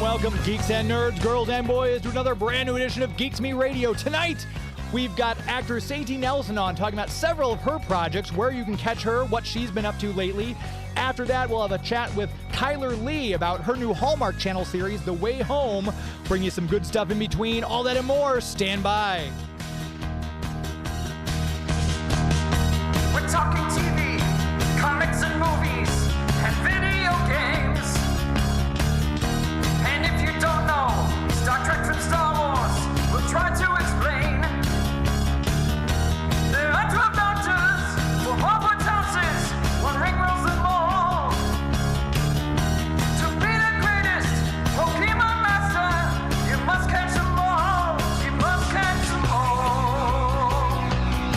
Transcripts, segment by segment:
Welcome, geeks and nerds, girls and boys, to another brand new edition of Geeks Me Radio. Tonight, we've got actor Sainty Nelsen on, talking about several of her projects, where you can catch her, what she's been up to lately. After that, we'll have a chat with Chyler Leigh about her new Hallmark Channel series, The Way Home. Bring you some good stuff in between. All that and more. Stand by. We're talking TV, comics and movies, and video games. And if you don't know Star Trek from Star Wars, we'll try to explain. There are 12 doctors for Hogwarts houses, one ring rules them all. To be the greatest Pokemon master, you must catch them all. You must catch them all.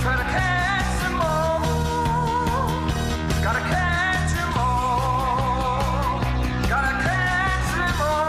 Try to catch them all. Gotta catch them all. Gotta catch them all.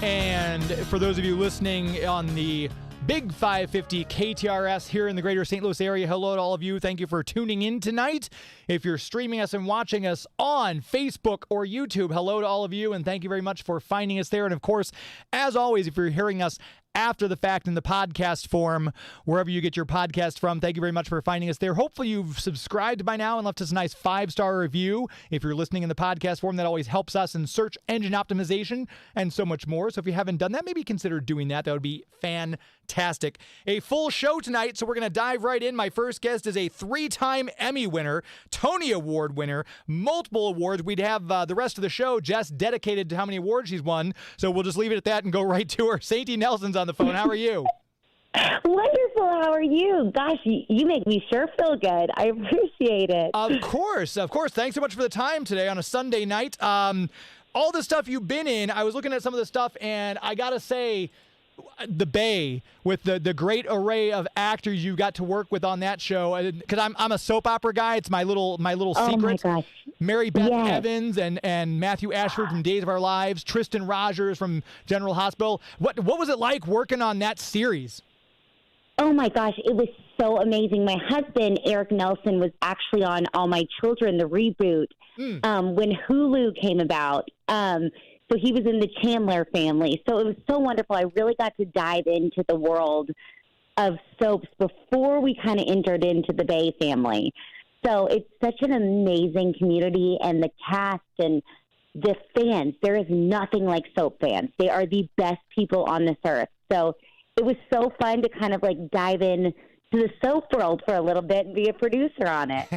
And for those of you listening on the Big 550 KTRS here in the greater St. Louis area, hello to all of you. Thank you for tuning in tonight. If you're streaming us and watching us on Facebook or YouTube, hello to all of you, and thank you very much for finding us there. And of course, as always, if you're hearing us after the fact in the podcast form, wherever you get your podcast from, thank you very much for finding us there. Hopefully you've subscribed by now and left us a nice 5-star review. If you're listening in the podcast form, that always helps us in search engine optimization and so much more. So if you haven't done that, maybe consider doing that. That would be fantastic. A full show tonight, so we're going to dive right in. My first guest is a 3-time Emmy winner, Tony Award winner, multiple awards. We'd have the rest of the show just dedicated to how many awards she's won. So we'll just leave it at that and go right to her. Sainty Nelsen's on the phone. How are you? Wonderful. How are you? Gosh, you make me sure feel good. I appreciate it. Of course. Thanks so much for the time today on a Sunday night. All the stuff you've been in, I was looking at some of the stuff, and I got to say, the Bay, with the great array of actors you got to work with on that show, because I'm a soap opera guy. It's my little secret. Oh my gosh. Mary Beth Yes. Evans and Matthew Ashford from Days of Our Lives, Tristan Rogers from General Hospital. What was it like working on that series? Oh my gosh, it was so amazing. My husband, Eric Nelsen, was actually on All My Children, the reboot, when Hulu came about. So he was in the Chandler family. So it was so wonderful. I really got to dive into the world of soaps before we kind of entered into the Bay family. So it's such an amazing community, and the cast and the fans. There is nothing like soap fans. They are the best people on this earth. So it was so fun to kind of like dive in to the soap world for a little bit and be a producer on it.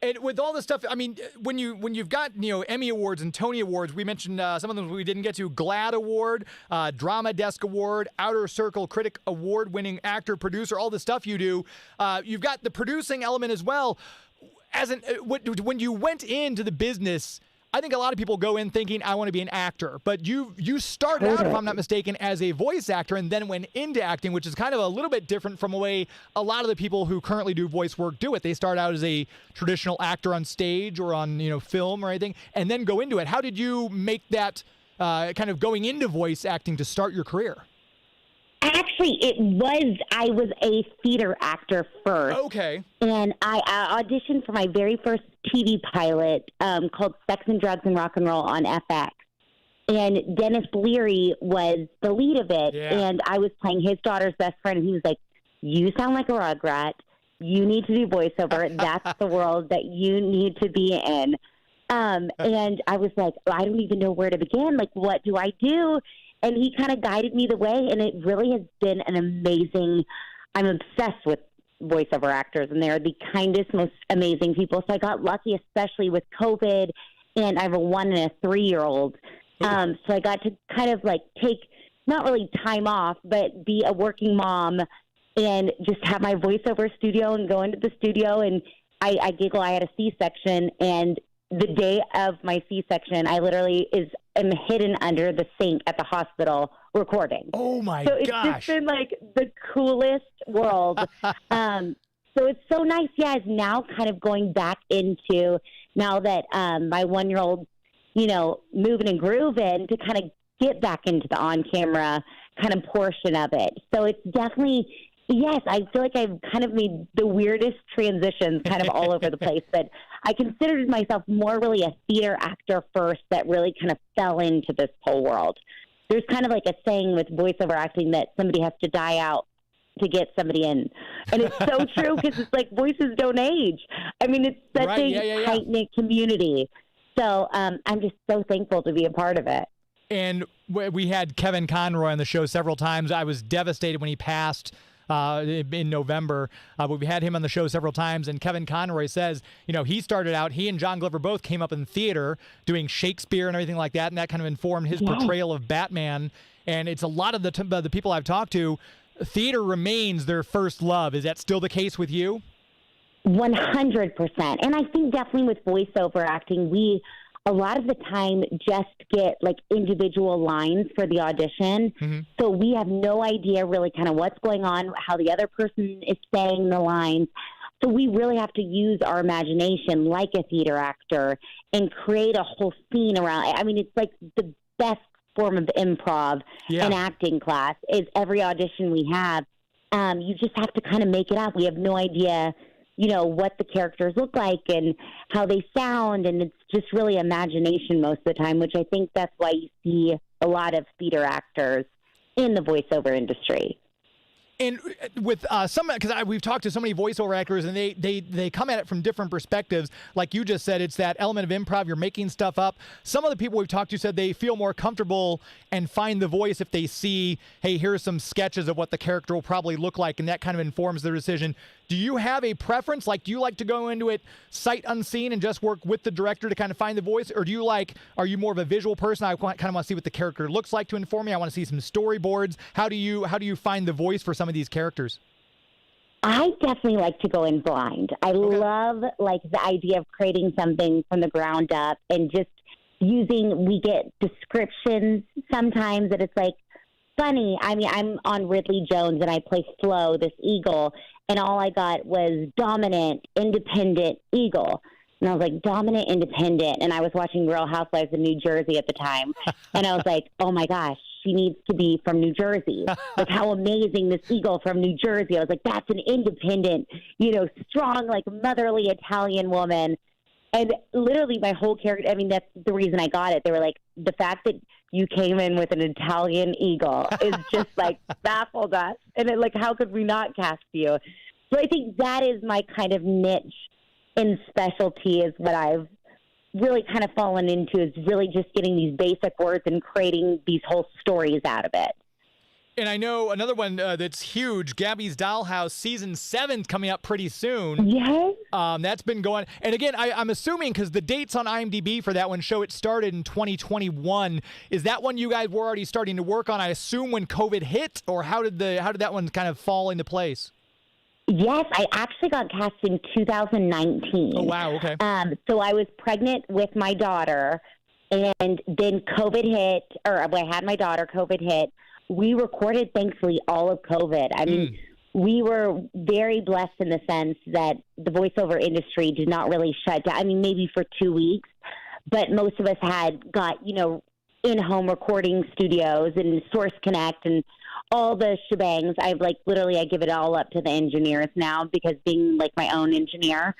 And with all this stuff, I mean, when you've got Emmy Awards and Tony Awards, we mentioned some of them we didn't get to: GLAAD Award, Drama Desk Award, Outer Circle Critic Award-winning actor, producer, all the stuff you do. You've got the producing element as well. When you went into the business, I think a lot of people go in thinking, I want to be an actor. But you started out, if I'm not mistaken, as a voice actor and then went into acting, which is kind of a little bit different from the way a lot of the people who currently do voice work do it. They start out as a traditional actor on stage or on film or anything, and then go into it. How did you make that kind of going into voice acting to start your career? Actually, I was a theater actor first. Okay. And I auditioned for my very first TV pilot called Sex and Drugs and Rock and Roll on FX. And Dennis Leary was the lead of it. Yeah. And I was playing his daughter's best friend. And he was like, you sound like a rugrat. You need to do voiceover. That's the world that you need to be in. And I was like, I don't even know where to begin. Like, what do I do? And he kind of guided me the way, and it really has been an amazing – I'm obsessed with voiceover actors, and they're the kindest, most amazing people. So I got lucky, especially with COVID, and I have a 1 and a 3-year-old. So I got to kind of like take not really time off, but be a working mom and just have my voiceover studio and go into the studio. And I giggle, I had a C-section, and the day of my C-section, I literally am hidden under the sink at the hospital recording. Oh my So it's gosh. just been like the coolest world. So it's so nice, now kind of going back into, now that my 1-year-old, moving and grooving, to kind of get back into the on-camera kind of portion of it. So it's definitely, yes, I feel like I've kind of made the weirdest transitions kind of all over the place, but I considered myself more really a theater actor first that really kind of fell into this whole world. There's kind of like a saying with voiceover acting that somebody has to die out to get somebody in. And it's so true, because it's like voices don't age. I mean, it's such a tight-knit community. So I'm just so thankful to be a part of it. And we had Kevin Conroy on the show several times. I was devastated when he passed in November, but we've had him on the show several times, and Kevin Conroy says, he started out, he and John Glover both came up in theater doing Shakespeare and everything like that, and that kind of informed his portrayal of Batman. And it's a lot of the people I've talked to, theater remains their first love. Is that still the case with you? 100%. And I think definitely with voiceover acting, we a lot of the time just get like individual lines for the audition. Mm-hmm. So we have no idea really kind of what's going on, how the other person is saying the lines. So we really have to use our imagination like a theater actor and create a whole scene around. I mean, it's like the best form of improv and acting class is every audition we have. You just have to kind of make it up. We have no idea, what the characters look like and how they sound. And it's just really imagination most of the time, which I think that's why you see a lot of theater actors in the voiceover industry. And with because we've talked to so many voiceover actors, and they come at it from different perspectives. Like you just said, it's that element of improv. You're making stuff up. Some of the people we've talked to said they feel more comfortable and find the voice if they see, hey, here's some sketches of what the character will probably look like, and that kind of informs their decision. Do you have a preference? Like, do you like to go into it sight unseen and just work with the director to kind of find the voice? Or are you more of a visual person? I kind of want to see what the character looks like to inform me. I want to see some storyboards. How do you find the voice for some of these characters? I definitely like to go in blind. I love like the idea of creating something from the ground up and just we get descriptions sometimes that it's like funny. I mean, I'm on Ridley Jones and I play Flo, this eagle, and all I got was dominant, independent eagle. And I was like, dominant, independent. And I was watching Real Housewives of New Jersey at the time. And I was like, oh my gosh, she needs to be from New Jersey. Like, how amazing, this eagle from New Jersey. I was like, that's an independent, strong, like motherly Italian woman. And literally my whole character, I mean, that's the reason I got it. They were like, the fact that you came in with an Italian eagle is just like baffled us. And how could we not cast you? So I think that is my kind of niche and specialty, is what I've really kind of fallen into, is really just getting these basic words and creating these whole stories out of it. And I know another one that's huge, Gabby's Dollhouse, season 7 coming up pretty soon. Yes. That's been going. And again, I'm assuming, because the dates on IMDb for that one show, it started in 2021. Is that one you guys were already starting to work on, I assume, when COVID hit? Or how did that one kind of fall into place? Yes, I actually got cast in 2019. Oh, wow, okay. So I was pregnant with my daughter, and then COVID hit, or I had my daughter, COVID hit. We recorded, thankfully, all of COVID. I mean, we were very blessed in the sense that the voiceover industry did not really shut down. I mean, maybe for 2 weeks, but most of us had got, in-home recording studios and Source Connect and all the shebangs. I give it all up to the engineers now, because being like my own engineer,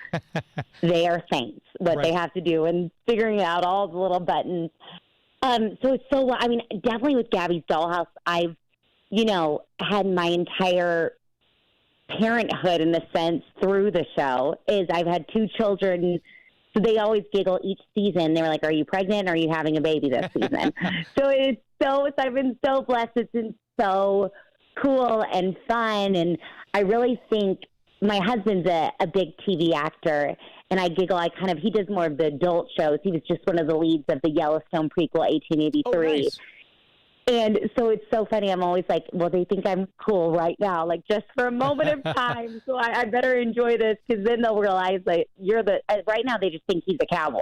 they are saints, what they have to do and figuring out all the little buttons. So it's definitely with Gabby's Dollhouse, I've, had my entire parenthood in a sense through the show. Is I've had 2 children, so they always giggle each season. They were like, are you pregnant or are you having a baby this season? I've been so blessed. It's been so cool and fun. And I really think my husband's a big TV actor, and I giggle. He does more of the adult shows. He was just one of the leads of the Yellowstone prequel, 1883. Oh, nice. And so it's so funny. I'm always like, well, they think I'm cool right now, like just for a moment of time. So I better enjoy this, because then they'll realize right now they just think he's a cowboy.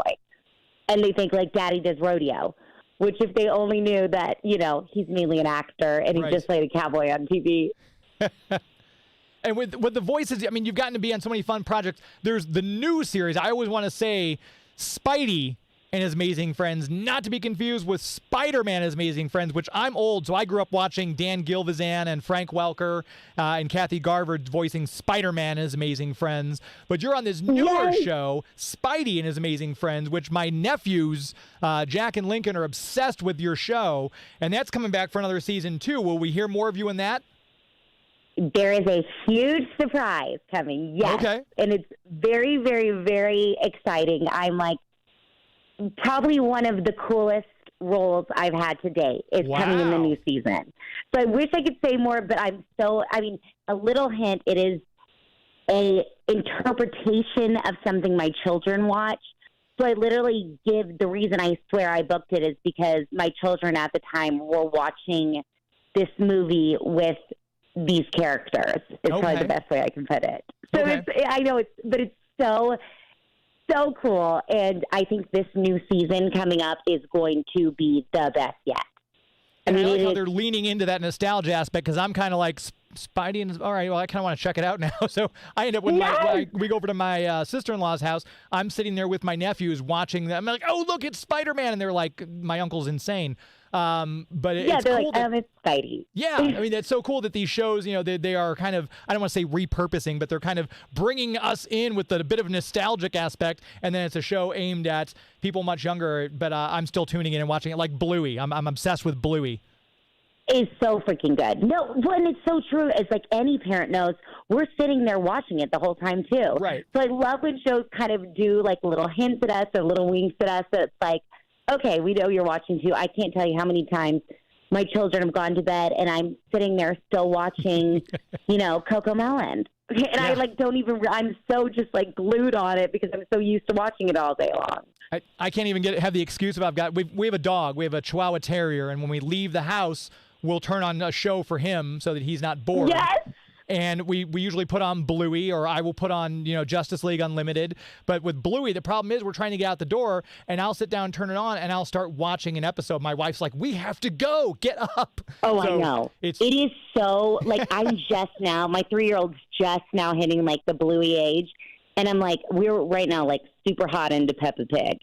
And they think like Daddy does rodeo. which if they only knew that, he's mainly an actor and he Right. just played a cowboy on TV. And with the voices, I mean, you've gotten to be on so many fun projects. There's the new series. I always want to say Spidey and His Amazing Friends, not to be confused with Spider-Man and His Amazing Friends, which I'm old, so I grew up watching Dan Gilvezan and Frank Welker and Kathy Garver voicing Spider-Man and His Amazing Friends. But you're on this newer show, Spidey and His Amazing Friends, which my nephews, Jack and Lincoln, are obsessed with your show, and that's coming back for another season too. Will we hear more of you in that? There is a huge surprise coming, yes. Okay. And it's very, very, very exciting. I'm like, probably one of the coolest roles I've had to date is coming in the new season. So I wish I could say more, but a little hint, it is a interpretation of something my children watch. So I literally the reason I swear I booked it is because my children at the time were watching this movie with these characters. Is probably the best way I can put it. So it's so cool, and I think this new season coming up is going to be the best yet. I like how they're leaning into that nostalgia aspect, because I'm kind of like, Spidey, and all right, well, I kind of want to check it out now. So I end up when we go over to my sister-in-law's house, I'm sitting there with my nephews watching them. I'm like, oh, look, it's Spider-Man, and they're like, my uncle's insane. But it's they're cool like, it's Spidey. Yeah, I mean, that's so cool that these shows, they are kind of, I don't want to say repurposing, but they're kind of bringing us in with a bit of nostalgic aspect, and then it's a show aimed at people much younger, but I'm still tuning in and watching it, like Bluey. I'm obsessed with Bluey. It's so freaking good. No, when it's so true, it's like any parent knows, we're sitting there watching it the whole time, too. Right. So I love when shows kind of do, like, little hints at us or little winks at us, so it's like, okay, we know you're watching too. I can't tell you how many times my children have gone to bed and I'm sitting there still watching, Coco Melon. And I I'm so just like glued on it because I'm so used to watching it all day long. I can't even have the excuse of we have a dog. We have a Chihuahua Terrier, and when we leave the house, we'll turn on a show for him so that he's not bored. Yes. And we usually put on Bluey, or I will put on, Justice League Unlimited. But with Bluey, the problem is we're trying to get out the door, and I'll sit down, turn it on, and I'll start watching an episode. My wife's like, we have to go. Get up. Oh, so I know. It is so, like, my 3-year-old's just now hitting, like, the Bluey age. And I'm like, we're right now, like, super hot into Peppa Pig.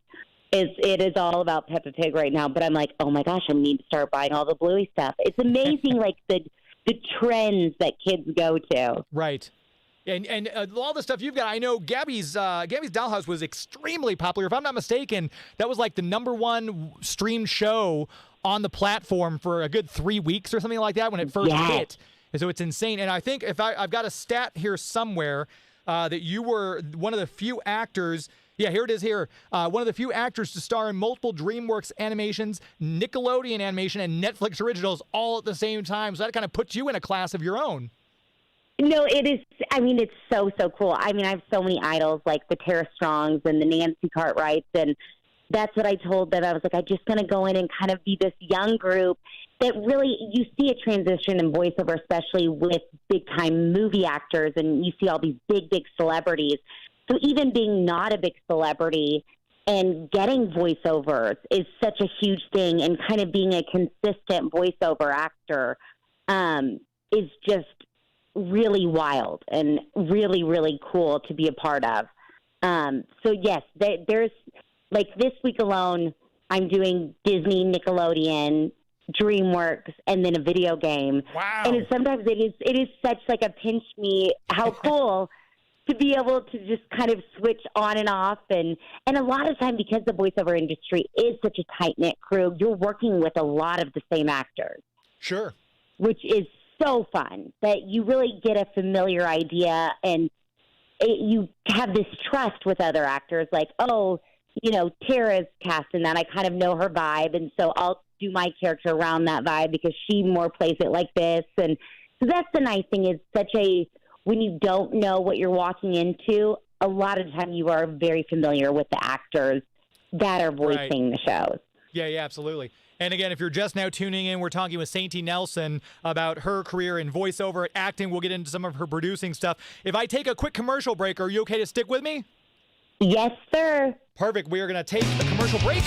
It is all about Peppa Pig right now. But I'm like, oh, my gosh, I need to start buying all the Bluey stuff. It's amazing, like, the trends that kids go to. Right. And all the stuff you've got, I know Gabby's Dollhouse was extremely popular. If I'm not mistaken, that was like the #1 streamed show on the platform for a good 3 weeks or something like that when it first hit. And so it's insane. And I think I've got a stat here somewhere that you were one of the few actors. Yeah, here it is here. One of the few actors to star in multiple DreamWorks animations, Nickelodeon animation, and Netflix originals all at the same time. So that kind of puts you in a class of your own. No, it is. I mean, it's so cool. I mean, I have so many idols like the Tara Strongs and the Nancy Cartwrights. And that's what I told them. I was like, I'm just going to go in and kind of be this young group that really, you see a transition in voiceover, especially with big-time movie actors. And you see all these big celebrities. So even being not a big celebrity and getting voiceovers is such a huge thing, and kind of being a consistent voiceover actor is just really wild and really, really cool to be a part of. So yes, there's like this week alone, I'm doing Disney, Nickelodeon, DreamWorks, and then a video game. Wow. And sometimes it is such like a pinch me, how cool to be able to just kind of switch on and off. And a lot of time, because the voiceover industry is such a tight-knit crew, you're working with a lot of the same actors. Sure. Which is so fun that you really get a familiar idea, and you have this trust with other actors. Like, oh, Tara's cast in that. I kind of know her vibe, and so I'll do my character around that vibe because she more plays it like this. And so that's the nice thing, is when you don't know what you're walking into, a lot of the time you are very familiar with the actors that are voicing the shows. Yeah, absolutely. And again, if you're just now tuning in, we're talking with Sainty Nelsen about her career in voiceover, acting. We'll get into some of her producing stuff. If I take a quick commercial break, are you okay to stick with me? Yes, sir. Perfect. We are going to take a commercial break.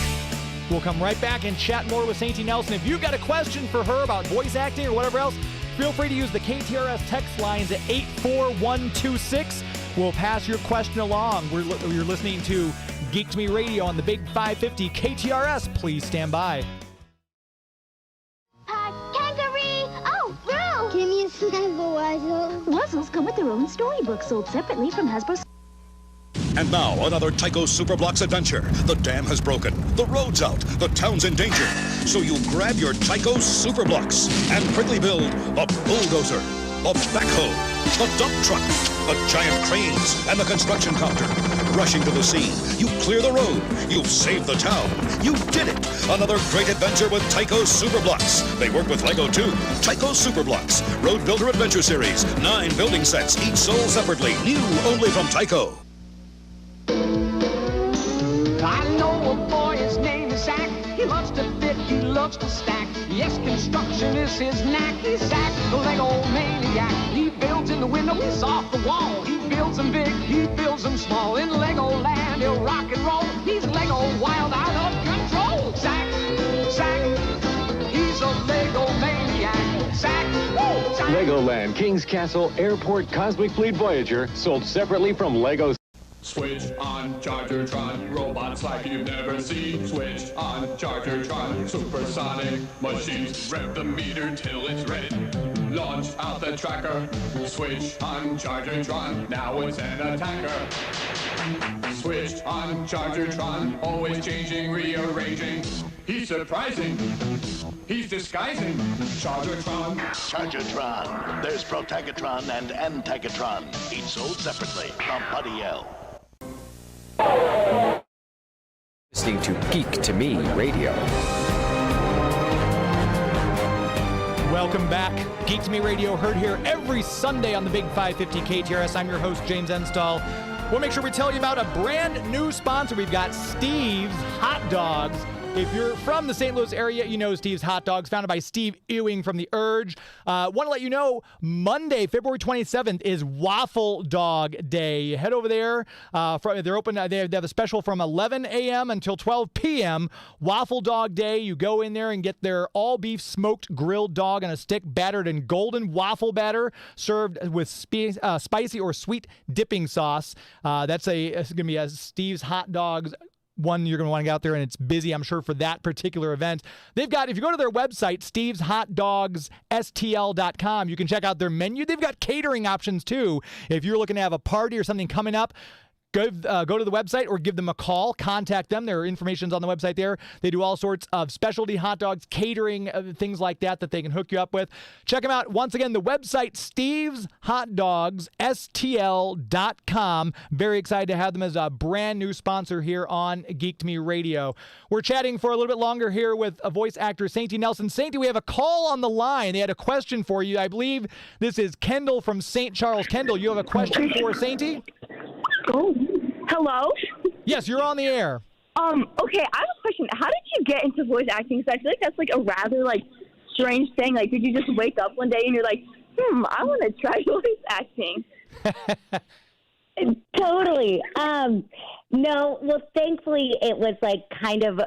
We'll come right back and chat more with Sainty Nelsen. If you've got a question for her about voice acting or whatever else, feel free to use the KTRS text lines at 84126. We'll pass your question along. You're listening to Geek to Me Radio on the Big 550 KTRS. Please stand by. Kangaroo! Oh, Roo! Give me a snuggle, Wuzzle. Wuzzles come with their own storybook sold separately from Hasbro's. And now, another Tycho Superblocks adventure. The dam has broken, the road's out, the town's in danger. So you grab your Tycho Superblocks and quickly build a bulldozer, a backhoe, a dump truck, the giant cranes, and the construction copter. Rushing to the scene, you clear the road, you save the town. You did it! Another great adventure with Tycho Superblocks. They work with Lego too. Tycho Superblocks, Road Builder Adventure Series. 9 building sets, each sold separately. New only from Tycho. I know a boy, his name is Zach. He loves to fit, he loves to stack. Yes, construction is his knack. He's Zach, the Lego maniac. He builds in the window, he's off the wall. He builds them big, he builds them small. In Lego land, he'll rock and roll. He's Lego wild, out of control. Zach, he's a Lego maniac. Zach. Legoland, King's Castle, Airport, Cosmic Fleet Voyager, sold separately from Lego. Switch on Chargertron, robots like you've never seen. Switch on Chargertron, supersonic machines. Rev the meter till it's red. Launch out the tracker. Switch on Chargertron, now it's an attacker. Switch on Chargertron, always changing, rearranging. He's surprising. He's disguising. Chargertron. Chargertron. There's Protagatron and Antagatron, each sold separately from Buddy L. Listening to Geek to Me Radio. Welcome back. Geek to Me Radio, heard here every Sunday on the Big 550 KTRS. I'm your host, James Enstall. We'll make sure we tell you about a brand new sponsor. We've got Steve's Hot Dogs. If you're from the St. Louis area, you know Steve's Hot Dogs, founded by Steve Ewing from The Urge. Want to let you know, Monday, February 27th is Waffle Dog Day. Head over there. They're open. They have a special from 11 a.m. until 12 p.m. Waffle Dog Day. You go in there and get their all-beef smoked grilled dog on a stick, battered in golden waffle batter, served with spicy or sweet dipping sauce. It's going to be a Steve's Hot Dogs one you're going to want to get out there, and it's busy, I'm sure, for that particular event. They've got, if you go to their website, steveshotdogsstl.com, you can check out their menu. They've got catering options, too. If you're looking to have a party or something coming up, go to the website or give them a call. Contact them. Their information's on the website there. They do all sorts of specialty hot dogs, catering, things like that they can hook you up with. Check them out. Once again, the website, steveshotdogsstl.com. Very excited to have them as a brand new sponsor here on Geek to Me Radio. We're chatting for a little bit longer here with a voice actor, Sainty Nelsen. Sainty, we have a call on the line. They had a question for you. I believe this is Kendall from St. Charles. Kendall, you have a question for Sainty? Oh, hello? Yes, you're on the air. Okay, I have a question. How did you get into voice acting? Because I feel like that's like a rather strange thing. Like, did you just wake up one day and you're like, I want to try voice acting? Totally. No, well, thankfully it was kind of,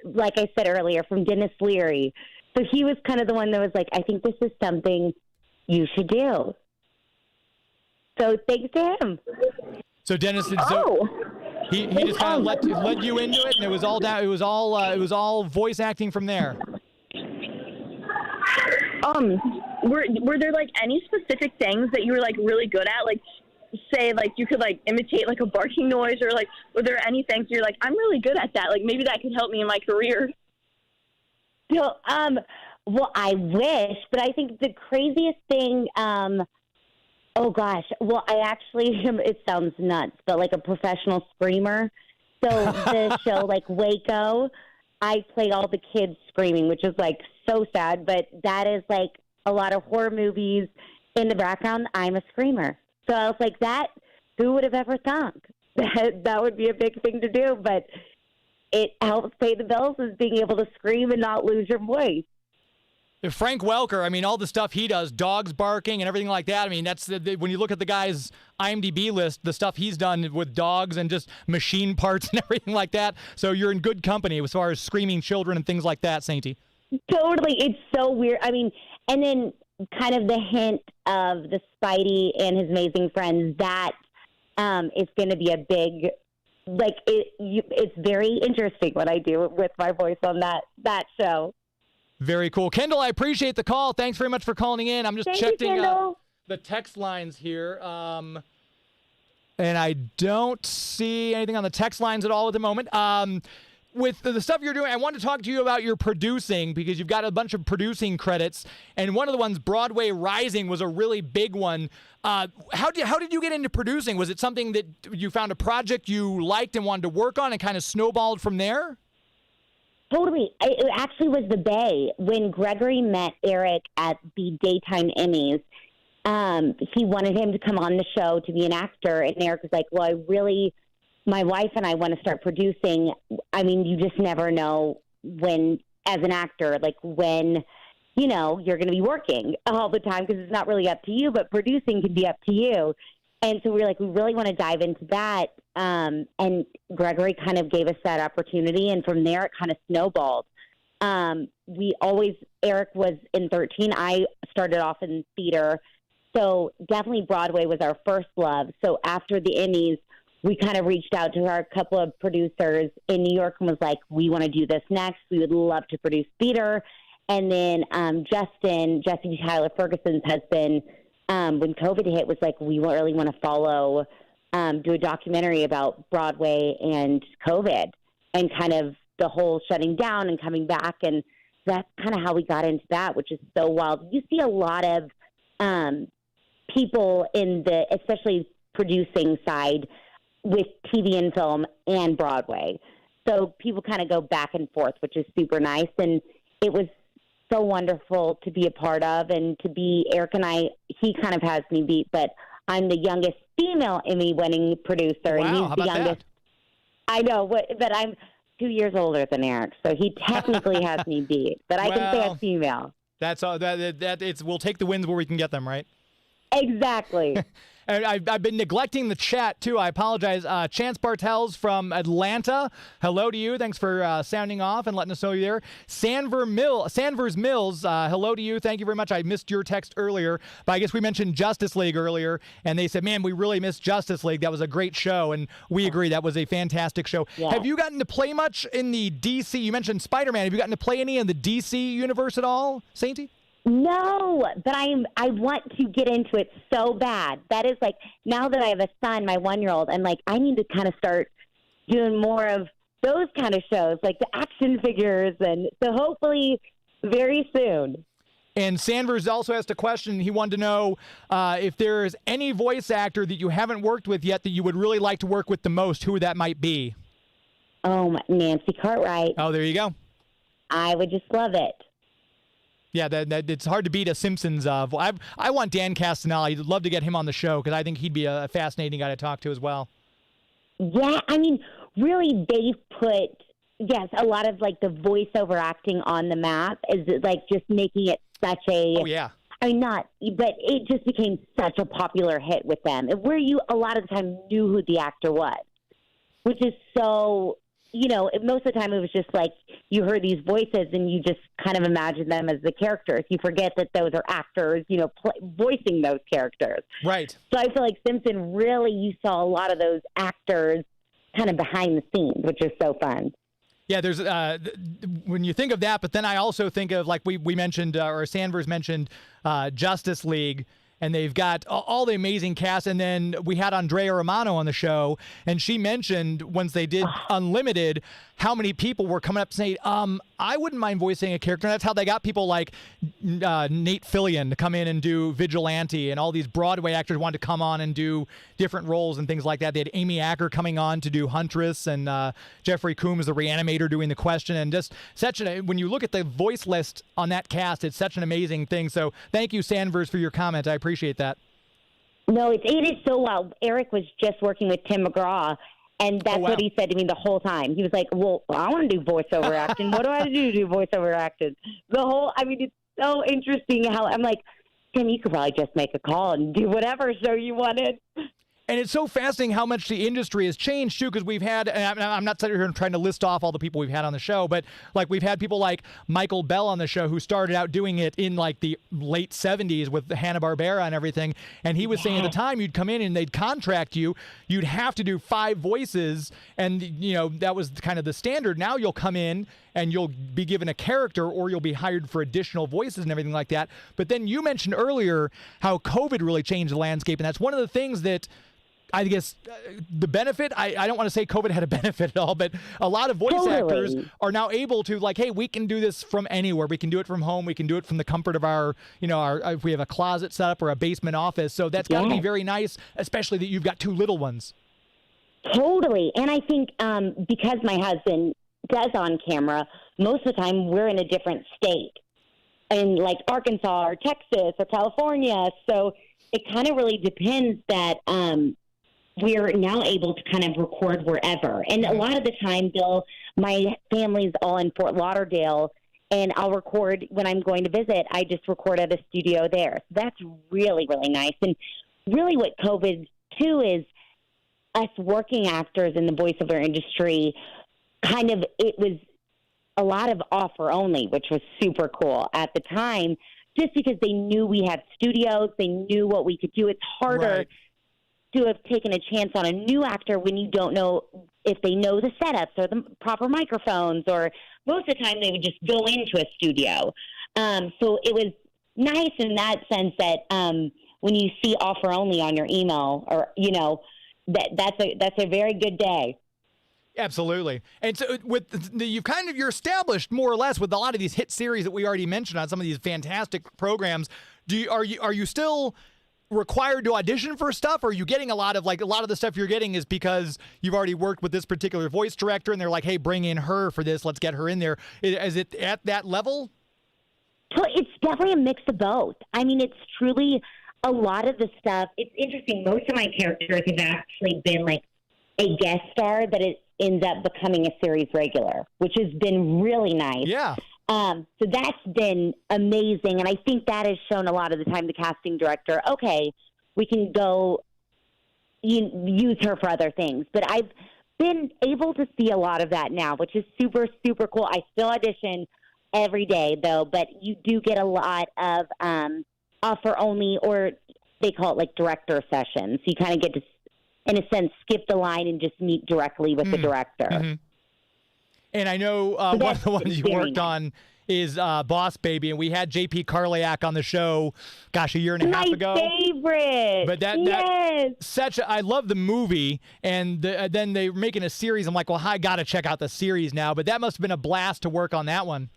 like I said earlier, from Dennis Leary. So he was kind of the one that was like, I think this is something you should do. So thanks to him. So Dennis, he just kind of let you into it, and it was all down. It was all voice acting from there. Were there any specific things that you were really good at? Say you could imitate a barking noise, or were there any things you're I'm really good at that? Maybe that could help me in my career. So, well, I wish, but I think the craziest thing. Oh, gosh. Well, I actually, it sounds nuts, but a professional screamer. So the show, Waco, I play all the kids screaming, which is, so sad. But that is, a lot of horror movies. In the background, I'm a screamer. So I was like, who would have ever thought that would be a big thing to do? But it helps pay the bills, is being able to scream and not lose your voice. Frank Welker, I mean, all the stuff he does, dogs barking and everything like that. I mean, that's when you look at the guy's IMDb list, the stuff he's done with dogs and just machine parts and everything like that. So you're in good company as far as screaming children and things like that, Sainty. Totally. It's so weird. I mean, and then kind of the hint of the Spidey and his amazing friends, that is going to be a big, like, it's very interesting what I do with my voice on that show. Very cool. Kendall, I appreciate the call. Thanks very much for calling in. I'm just checking the text lines here. And I don't see anything on the text lines at all at the moment. With the stuff you're doing, I want to talk to you about your producing, because you've got a bunch of producing credits. And one of the ones, Broadway Rising, was a really big one. How did you get into producing? Was it something that you found a project you liked and wanted to work on and kind of snowballed from there? Totally. It actually was the Bay. When Gregory met Eric at the Daytime Emmys, he wanted him to come on the show to be an actor. And Eric was like, well, my wife and I want to start producing. I mean, you just never know when, as an actor, like when, you're going to be working all the time, because it's not really up to you, but producing can be up to you. And so we were like, we really want to dive into that. And Gregory kind of gave us that opportunity. And from there, it kind of snowballed. Eric was in 13. I started off in theater. So definitely Broadway was our first love. So after the Emmys, we kind of reached out to our couple of producers in New York and was like, we want to do this next. We would love to produce theater. And then Jesse Tyler Ferguson's husband, when COVID hit, was like, we really want to follow, do a documentary about Broadway and COVID and kind of the whole shutting down and coming back. And that's kind of how we got into that, which is so wild. You see a lot of people in the, especially producing side, with TV and film and Broadway. So people kind of go back and forth, which is super nice. And it was so wonderful to be a part of, and to be Eric and I, he kind of has me beat, but I'm the youngest female Emmy-winning producer. Wow, and he's how the about youngest. That? I know, but I'm 2 years older than Eric, so he technically has me beat, but I can say I'm female. That's all. We'll take the wins where we can get them, right? Exactly. And I've been neglecting the chat, too. I apologize. Chance Bartels from Atlanta. Hello to you. Thanks for sounding off and letting us know you're there. Sanvers Mills, hello to you. Thank you very much. I missed your text earlier, but I guess we mentioned Justice League earlier, and they said, man, we really missed Justice League. That was a great show, and we agree. That was a fantastic show. Yeah. Have you gotten to play much in the DC? You mentioned Spider-Man. Have you gotten to play any in the DC universe at all, Sainty? No, but I want to get into it so bad. That is like, now that I have a son, my 1-year-old, I'm like, I need to kind of start doing more of those kind of shows, like the action figures. And so hopefully very soon. And Sanvers also asked a question. He wanted to know if there's any voice actor that you haven't worked with yet that you would really like to work with the most, who that might be. Oh, Nancy Cartwright. Oh, there you go. I would just love it. Yeah, that it's hard to beat a Simpsons. I want Dan Castellaneta. I'd love to get him on the show, because I think he'd be a fascinating guy to talk to as well. Yeah, I mean, really, they've put, a lot of like the voiceover acting on the map, is like just making it such a. Oh yeah. I mean, but it just became such a popular hit with them, where you a lot of the time knew who the actor was, which is so. Most of the time it was just like you heard these voices and you just kind of imagine them as the characters. You forget that those are actors, voicing those characters. Right. So I feel like Simpson, really, you saw a lot of those actors kind of behind the scenes, which is so fun. Yeah, there's when you think of that, but then I also think of, like we mentioned, or Sanvers mentioned, Justice League. And they've got all the amazing cast. And then we had Andrea Romano on the show, and she mentioned once they did Unlimited, how many people were coming up saying, I wouldn't mind voicing a character. And that's how they got people like Nate Fillion to come in and do Vigilante, and all these Broadway actors wanted to come on and do different roles and things like that. They had Amy Acker coming on to do Huntress, and Jeffrey Coombs, the Reanimator, doing The Question. And just when you look at the voice list on that cast, it's such an amazing thing. So thank you, Sanvers, for your comment. I appreciate that. No, it is so wild. Eric was just working with Tim McGraw, and that's what he said to me the whole time. He was like, well, I want to do voiceover acting. What do I do to do voiceover acting? It's so interesting how I'm like, Tim, you could probably just make a call and do whatever show you wanted. And it's so fascinating how much the industry has changed, too, because we've had, and I'm not sitting here and trying to list off all the people we've had on the show, but like we've had people like Michael Bell on the show who started out doing it in like the late 70s with the Hanna-Barbera and everything. And he was saying at the time you'd come in and they'd contract you, you'd have to do 5 voices. And, you know, that was kind of the standard. Now you'll come in and you'll be given a character or you'll be hired for additional voices and everything like that. But then you mentioned earlier how COVID really changed the landscape. And that's one of the things that I guess the benefit, I don't want to say COVID had a benefit at all, but a lot of voice actors are now able to like, hey, we can do this from anywhere. We can do it from home. We can do it from the comfort of our, you know, if we have a closet set up or a basement office. So that's got to be very nice, especially that you've got 2 little ones. Totally. And I think because my husband does on camera, most of the time we're in a different state in like Arkansas or Texas or California. So it kind of really depends that we're now able to kind of record wherever. And a lot of the time, Bill, my family's all in Fort Lauderdale, and I'll record when I'm going to visit. I just record at a studio there. So that's really, really nice. And really what COVID, too, is us working actors in the voiceover industry, kind of, it was a lot of offer only, which was super cool at the time, just because they knew we had studios, they knew what we could do. It's harder to have taken a chance on a new actor when you don't know if they know the setups or the proper microphones, or most of the time they would just go into a studio. So it was nice in that sense that when you see offer only on your email, or, you know, that's a very good day. Absolutely. And so you're established more or less with a lot of these hit series that we already mentioned on some of these fantastic programs. Are you still required to audition for stuff, or are you getting a lot of the stuff you're getting is because you've already worked with this particular voice director and they're like, hey, bring in her for this, let's get her in there? Is it at that level? So it's definitely a mix of both. I mean, it's truly a lot of the stuff. It's interesting. Most of my characters have actually been like a guest star that it ends up becoming a series regular, which has been really nice. Yeah. So that's been amazing. And I think that has shown a lot of the time the casting director, okay, we can go use her for other things. But I've been able to see a lot of that now, which is super, super cool. I still audition every day, though, but you do get a lot of offer only, or they call it like director sessions. You kind of get to, in a sense, skip the line and just meet directly with the director. Mm-hmm. And I know one of the ones you worked on is Boss Baby, and we had J.P. Carlayak on the show, gosh, a year and a half ago. My favorite. But I love the movie, and then they're making a series. I'm like, well, I got to check out the series now. But that must have been a blast to work on that one.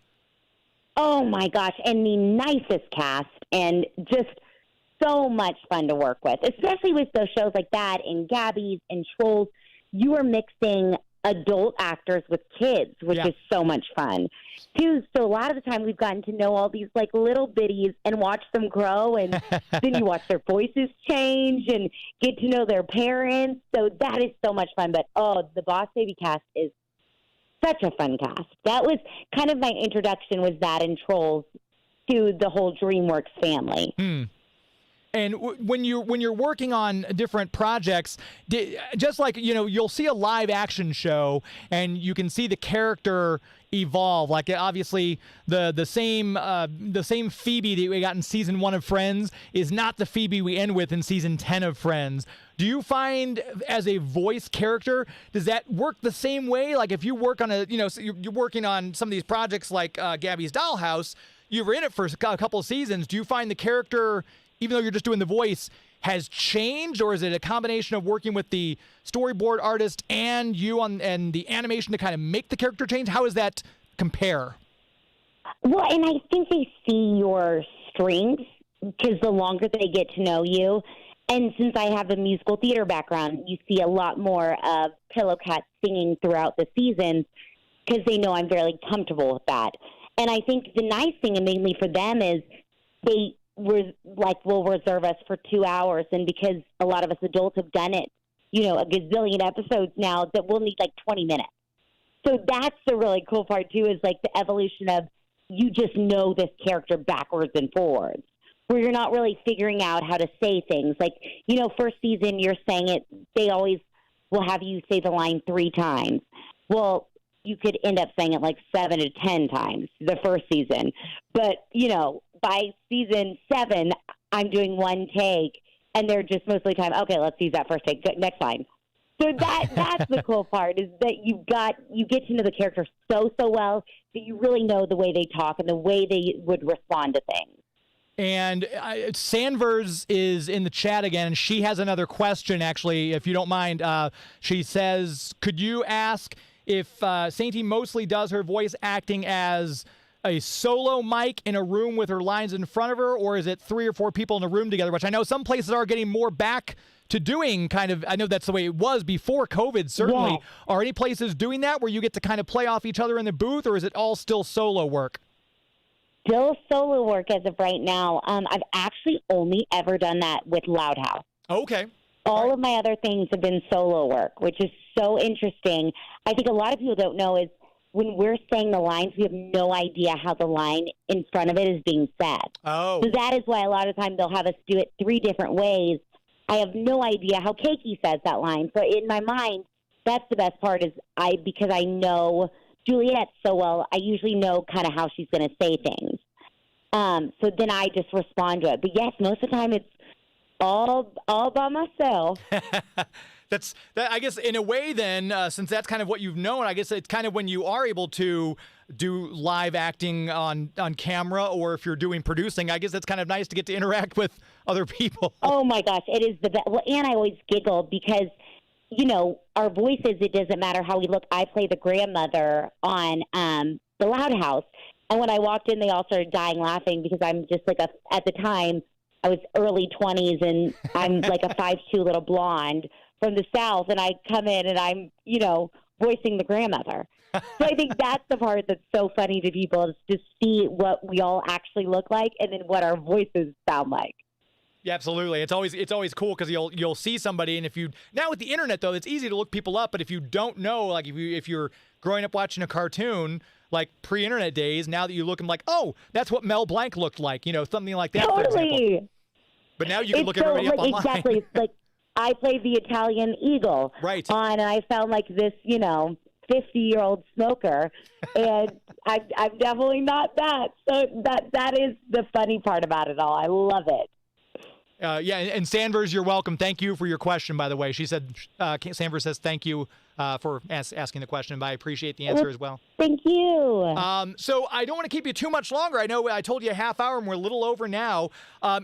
Oh, my gosh, and the nicest cast, and just so much fun to work with, especially with those shows like that and Gabby's and Trolls. You are mixing adult actors with kids, which is so much fun too. So a lot of the time we've gotten to know all these like little bitties and watch them grow, and then you watch their voices change and get to know their parents. So that is so much fun. But the Boss Baby cast is such a fun cast. That was kind of my introduction, was that in Trolls to the whole DreamWorks family. And when you're working on different projects, just like, you know, you'll see a live action show and you can see the character evolve. Like, obviously the same Phoebe that we got in season 1 of Friends is not the Phoebe we end with in season 10 of Friends. Do you find, as a voice character, does that work the same way? Like, if you work on you're working on some of these projects like Gabby's Dollhouse, you were in it for a couple of seasons. Do you find the character, even though you're just doing the voice, has changed, or is it a combination of working with the storyboard artist and you and the animation to kind of make the character change? How does that compare? Well, and I think they see your strengths, because the longer they get to know you, and since I have a musical theater background, you see a lot more of Pillow Cat singing throughout the seasons, because they know I'm very comfortable with that. And I think the nice thing, and mainly for them, is they will reserve us for 2 hours, and because a lot of us adults have done it, a gazillion episodes now, that we'll need 20 minutes. So that's the really cool part too, is the evolution of you just know this character backwards and forwards, where you're not really figuring out how to say things. Like, first season, you're saying it, they always will have you say the line 3 times. Well, you could end up saying it like 7 to 10 times the first season. But, by season 7, I'm doing 1 take, and they're just most of the time, okay, let's use that first take. Next line. So that's the cool part, is that you get to know the character so well that you really know the way they talk and the way they would respond to things. And Sanvers is in the chat again, and she has another question, actually, if you don't mind. She says, could you ask if Sainty mostly does her voice acting as a solo mic in a room with her lines in front of her, or is it 3 or 4 people in a room together, which I know some places are getting more back to doing kind of, I know that's the way it was before COVID, certainly. Yeah. Are any places doing that where you get to kind of play off each other in the booth, or is it all still solo work? Still solo work as of right now. I've actually only ever done that with Loud House. Okay. All of my other things have been solo work, which is so interesting. I think a lot of people don't know is when we're saying the lines, we have no idea how the line in front of it is being said. Oh. So that is why a lot of times they'll have us do it 3 different ways. I have no idea how Keiki says that line. So in my mind, that's the best part, is because I know Juliet so well, I usually know kind of how she's going to say things. So then I just respond to it. But yes, most of the time it's all by myself. That, I guess, in a way then, since that's kind of what you've known, I guess it's kind of when you are able to do live acting on camera, or if you're doing producing, I guess it's kind of nice to get to interact with other people. Oh, my gosh, it is the best. Well, and I always giggle because, our voices, it doesn't matter how we look. I play the grandmother on The Loud House. And when I walked in, they all started dying laughing because I'm just like at the time, I was early 20s, and I'm like a 5'2" little blonde from the South, and I come in and I'm, voicing the grandmother. So I think that's the part that's so funny to people, is to see what we all actually look like and then what our voices sound like. Yeah, absolutely. It's always cool because you'll see somebody, and now with the internet though, it's easy to look people up. But if you don't know, like if you're growing up watching a cartoon like pre-internet days, now that you look and like, oh, that's what Mel Blanc looked like, something like that. Totally. For example. But now you can look everybody up online. Exactly. Like I played the Italian Eagle, right? And I sound like this, 50-year-old smoker, and I'm definitely not that. So that is the funny part about it all. I love it. Yeah, and Sanvers, you're welcome. Thank you for your question, by the way. She said, Sanvers says thank you for asking the question, but I appreciate the answer as well. Thank you. So I don't want to keep you too much longer. I know I told you a half hour, and we're a little over now.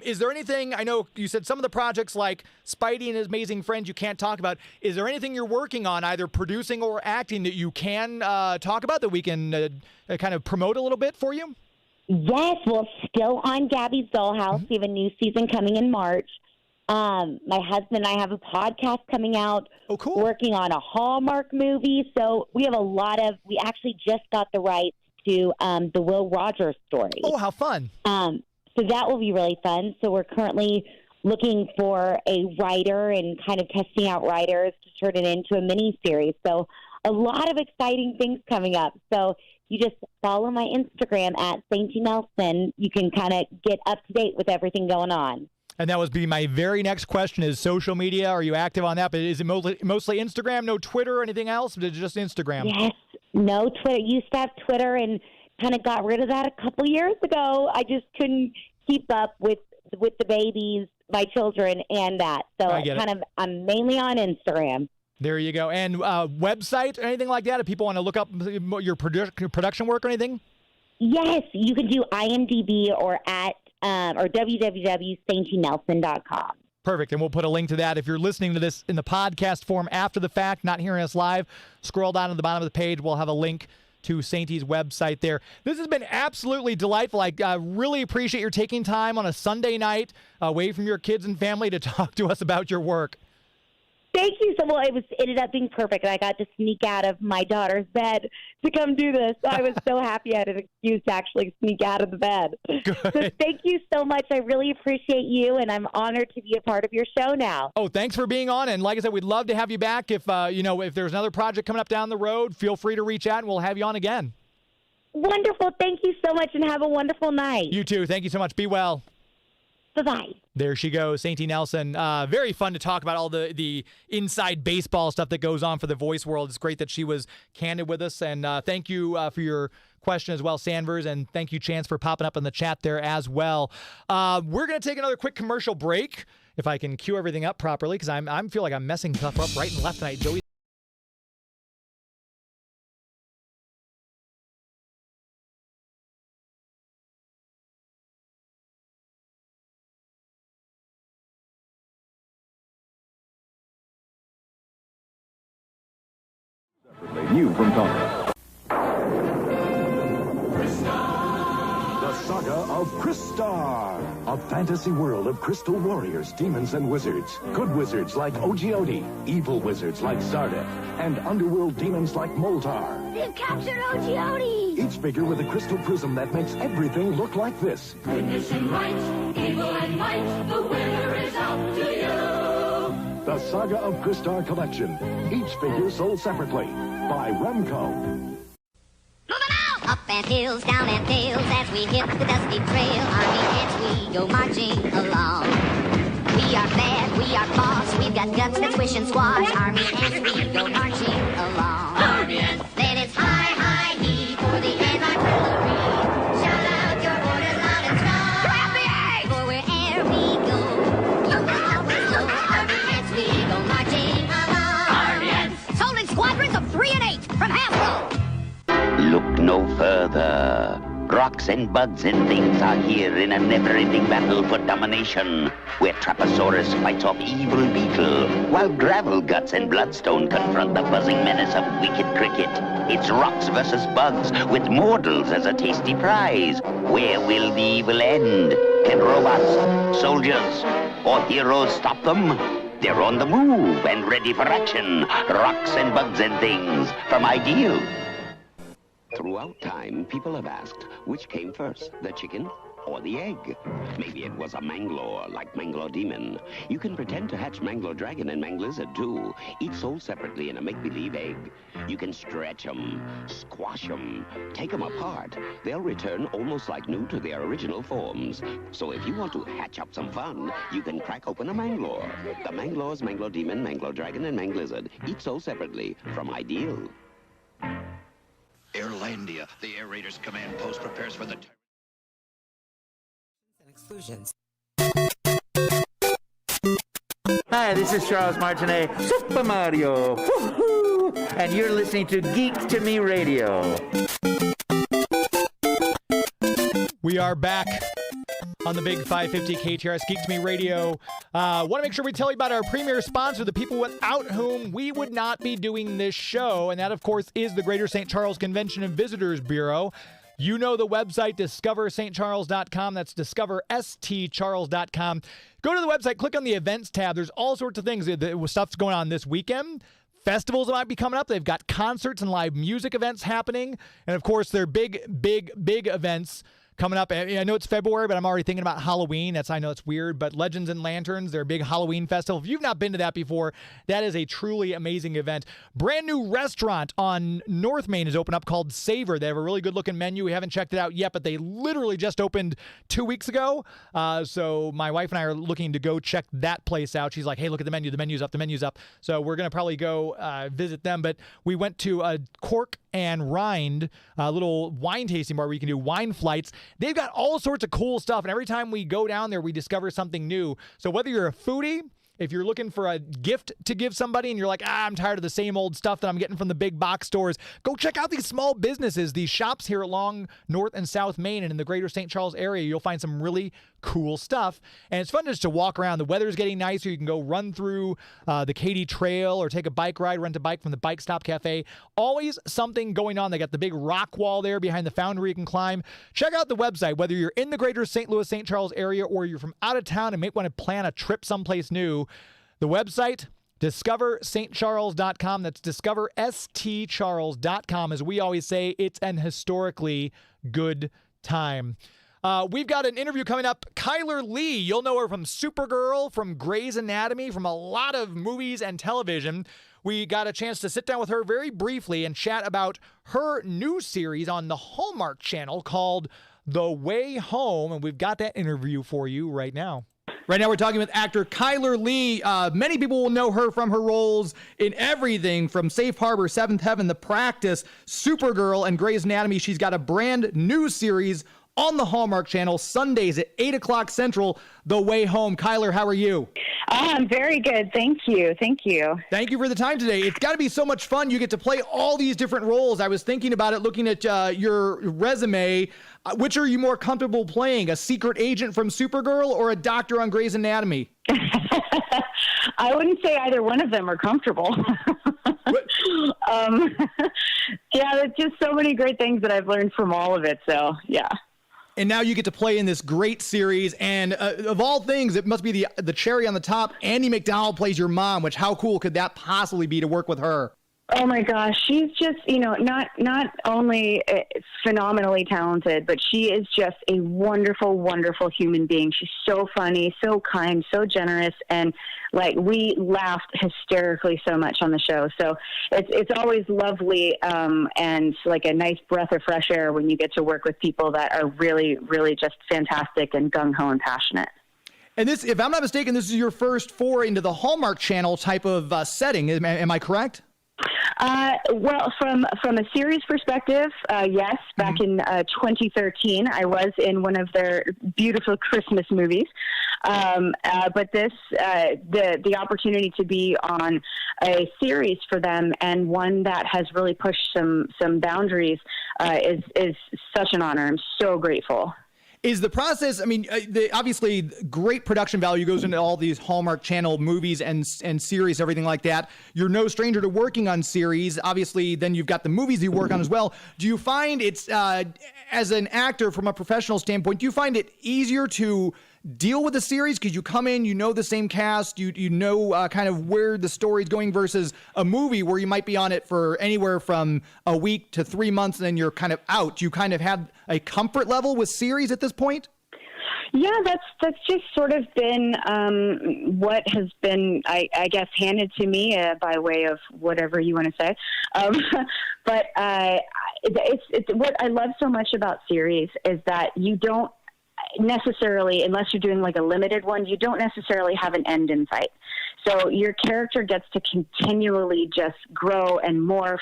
Is there anything, I know you said some of the projects like Spidey and His Amazing Friends you can't talk about. Is there anything you're working on, either producing or acting, that you can talk about, that we can kind of promote a little bit for you? Yes, well, still on Gabby's Dollhouse. We have a new season coming in March. My husband and I have a podcast coming out. Oh, cool. Working on a Hallmark movie. So we have we actually just got the rights to the Will Rogers story. Oh, how fun. So that will be really fun. So we're currently looking for a writer and kind of testing out writers to turn it into a miniseries. So a lot of exciting things coming up. So you just follow my Instagram at Sainty Nelsen. You can kind of get up to date with everything going on. And that would be my very next question, is social media. Are you active on that? But is it mostly Instagram, no Twitter or anything else? Or is it just Instagram? Yes, no Twitter. Used to have Twitter and kind of got rid of that a couple years ago. I just couldn't keep up with the babies, my children, and that. So I'm mainly on Instagram. There you go. And website or anything like that, if people want to look up your production work or anything? Yes, you can do IMDb or at www.saintynelsen.com. Perfect. And we'll put a link to that. If you're listening to this in the podcast form after the fact, not hearing us live, scroll down to the bottom of the page. We'll have a link to Sainty's website there. This has been absolutely delightful. I really appreciate your taking time on a Sunday night away from your kids and family to talk to us about your work. Thank you so much. It ended up being perfect. I got to sneak out of my daughter's bed to come do this. I was so happy I had an excuse to actually sneak out of the bed. Good. So thank you so much. I really appreciate you, and I'm honored to be a part of your show now. Oh, thanks for being on. And like I said, we'd love to have you back. If if there's another project coming up down the road, feel free to reach out, and we'll have you on again. Wonderful. Thank you so much, and have a wonderful night. You too. Thank you so much. Be well. Bye-bye. There she goes, Sainty Nelsen. Very fun to talk about all the inside baseball stuff that goes on for the voice world. It's great that she was candid with us. And thank you for your question as well, Sanvers. And thank you, Chance, for popping up in the chat there as well. We're going to take another quick commercial break, if I can cue everything up properly, because I feel like I'm messing stuff up right and left tonight. Joey. New from Tonga. The Saga of Crystar. A fantasy world of crystal warriors, demons, and wizards. Good wizards like Ogiodi, evil wizards like Zarda, and underworld demons like Moltar. They've captured Ogiodi! Each figure with a crystal prism that makes everything look like this. Goodness and right, evil and might, the winner is up to you. The Saga of Crystar collection. Each figure sold separately by Remco. Moving out! Up and hills, down and dales, as we hit the dusty trail, army ants we go marching along. We are bad, we are boss, we've got guts that swish and squash, army ants we go marching along. Army ants. Then it's high, high, he for the anti-artillery. Shout out your orders loud and strong. Grab the egg! For where'er we go, you will always know, army ants we go marching along. Army ants. Sold in squadrons of 3 and 8 from Hasbro. Look no further. Rocks and bugs and things are here in a never-ending battle for domination, where Traposaurus fights off evil beetle, while gravel guts and bloodstone confront the buzzing menace of wicked cricket. It's rocks versus bugs, with mortals as a tasty prize. Where will the evil end? Can robots, soldiers, or heroes stop them? They're on the move and ready for action. Rocks and bugs and things from Ideal. Throughout time, people have asked, which came first, the chicken or the egg? Maybe it was a Manglore, like Manglore Demon. You can pretend to hatch Manglore Dragon and Manglizard, too, each sold separately in a make-believe egg. You can stretch them, squash them, take them apart. They'll return almost like new to their original forms. So if you want to hatch up some fun, you can crack open a Manglore. The Manglores, Manglore Demon, Manglore Dragon, and Manglizard, each sold separately from Ideal. Airlandia, the air raiders command post, prepares for the exclusions. Hi, this is Charles Martinet, Super Mario, woo-hoo, and you're listening to Geek to Me Radio. We are back on the big 550 KTRS Geek to Me Radio. Want to make sure we tell you about our premier sponsor, the people without whom we would not be doing this show. And that, of course, is the Greater St. Charles Convention and Visitors Bureau. You know the website, discoverstcharles.com. That's discoverstcharles.com. Go to the website, click on the events tab. There's all sorts of things. Stuff's going on this weekend. Festivals that might be coming up. They've got concerts and live music events happening. And, of course, they're big events coming up. I know it's February, but I'm already thinking about Halloween. I know it's weird, but Legends and Lanterns, their big Halloween festival. If you've not been to that before, that is a truly amazing event. Brand new restaurant on North Main is open up called Savor. They have a really good looking menu. We haven't checked it out yet, but they literally just opened 2 weeks ago. So my wife and I are looking to go check that place out. She's like, hey, look at the menu. The menu's up. So we're going to probably go visit them. But we went to a Cork and Rind, a little wine tasting bar where you can do wine flights. They've got all sorts of cool stuff, and every time we go down there, we discover something new. So whether you're a foodie, if you're looking for a gift to give somebody and you're like, I'm tired of the same old stuff that I'm getting from the big box stores, go check out these small businesses, these shops here along North and South Main and in the Greater St. Charles area. You'll find some really cool stuff. And it's fun just to walk around. The weather's getting nicer. You can go run through the Katy Trail or take a bike ride, rent a bike from the Bike Stop Cafe. Always something going on. They got the big rock wall there behind the foundry you can climb. Check out the website, whether you're in the Greater St. Louis, St. Charles area or you're from out of town and may want to plan a trip someplace new. The website, discoverstcharles.com. That's discoverstcharles.com. As we always say, it's an historically good time. We've got an interview coming up. Chyler Leigh, you'll know her from Supergirl, from Grey's Anatomy, from a lot of movies and television. we got a chance to sit down with her very briefly and chat about her new series on the Hallmark Channel called The Way Home, and we've got that interview for you right now. Right now, we're talking with actor Chyler Leigh. Many people will know her from her roles in everything from Safe Harbor, Seventh Heaven, The Practice, Supergirl, and Grey's Anatomy. She's got a brand new series on the Hallmark Channel, Sundays at 8 o'clock Central, The Way Home. Chyler, how are you? I'm very good. Thank you. Thank you. Thank you for the time today. It's got to be so much fun. You get to play all these different roles. I was thinking about it, looking at your resume. Which are you more comfortable playing, a secret agent from Supergirl or a doctor on Grey's Anatomy? I wouldn't say either one of them are comfortable. Yeah, there's just so many great things that I've learned from all of it. So, yeah. And now you get to play in this great series. And of all things, it must be the cherry on the top. Andie MacDowell plays your mom, which how cool could that possibly be to work with her? Oh my gosh, she's just, not only phenomenally talented, but she is just a wonderful, wonderful human being. She's so funny, so kind, so generous, and we laughed hysterically so much on the show. So it's always lovely and like a nice breath of fresh air when you get to work with people that are really, really just fantastic and gung-ho and passionate. And this, if I'm not mistaken, this is your first foray into the Hallmark Channel type of setting. Am I correct? Well, from a series perspective, yes. Back in 2013, I was in one of their beautiful Christmas movies. But this, the opportunity to be on a series for them and one that has really pushed some boundaries is such an honor. I'm so grateful. Is the process, obviously great production value goes into all these Hallmark Channel movies and series, everything like that. You're no stranger to working on series. Obviously, then you've got the movies you work on as well. Do you find it's, as an actor from a professional standpoint, do you find it easier to deal with the series because you come in, you know the same cast, you know kind of where the story's going versus a movie where you might be on it for anywhere from a week to 3 months and then you're kind of out? Do you kind of have a comfort level with series at this point? Yeah, that's just sort of been what has been, I guess, handed to me by way of whatever you want to say. But it's what I love so much about series is that you don't necessarily, unless you're doing like a limited one, you don't necessarily have an end in sight. So your character gets to continually just grow and morph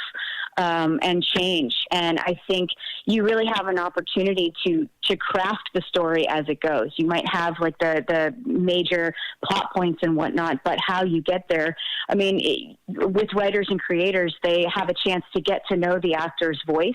and change. And I think you really have an opportunity to craft the story as it goes. You might have like the major plot points and whatnot, but how you get there, with writers and creators, they have a chance to get to know the actor's voice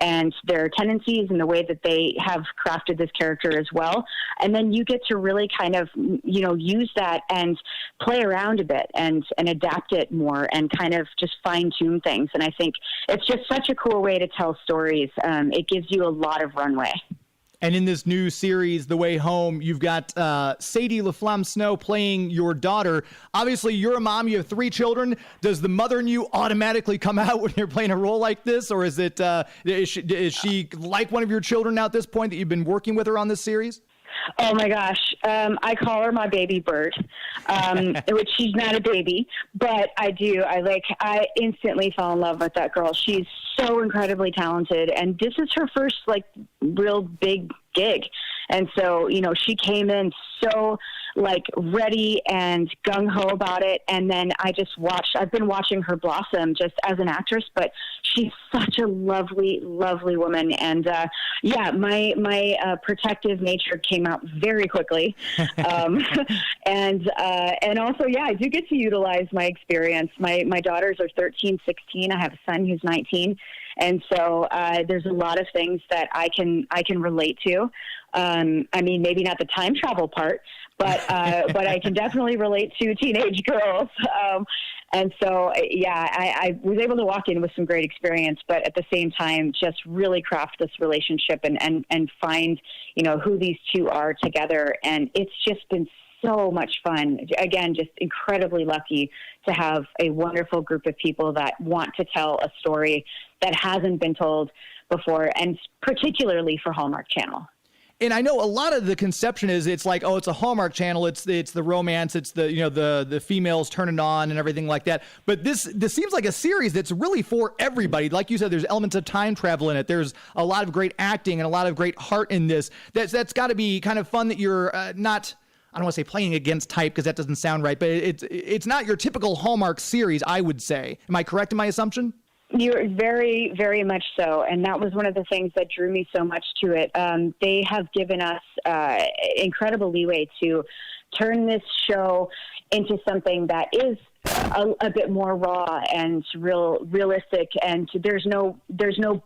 and their tendencies and the way that they have crafted this character as well. And then you get to really kind of, use that and play around a bit and adapt it more and kind of just fine tune things. And I think it's just such a cool way to tell stories. It gives you a lot of runway. And in this new series, The Way Home, you've got Sadie LaFlamme Snow playing your daughter. Obviously, you're a mom. You have 3 children. Does the mother in you automatically come out when you're playing a role like this? Or is it is she like one of your children now at this point that you've been working with her on this series? Oh my gosh. I call her my baby bird, which she's not a baby, but I do. I instantly fell in love with that girl. She's so incredibly talented, and this is her first real big gig. And so, she came in so ready and gung-ho about it. And then I've been watching her blossom just as an actress, but she's such a lovely, lovely woman. And my protective nature came out very quickly. And also, I do get to utilize my experience. My daughters are 13, 16. I have a son who's 19. And so there's a lot of things that I can relate to. Maybe not the time travel part, but I can definitely relate to teenage girls. And so, I was able to walk in with some great experience, but at the same time, just really craft this relationship and find, who these two are together. And it's just been so much fun. Again, just incredibly lucky to have a wonderful group of people that want to tell a story that hasn't been told before, and particularly for Hallmark Channel. And I know a lot of the conception is it's like, oh, it's a Hallmark channel. It's the romance. It's the, you know, the females turning on and everything like that. But this seems like a series that's really for everybody. Like you said, there's elements of time travel in it. There's a lot of great acting and a lot of great heart in this. That's got to be kind of fun that you're not, I don't want to say playing against type because that doesn't sound right, but it's not your typical Hallmark series, I would say. Am I correct in my assumption? You're very, very much so. And that was one of the things that drew me so much to it. They have given us incredible leeway to turn this show into something that is a bit more raw and realistic, and there's no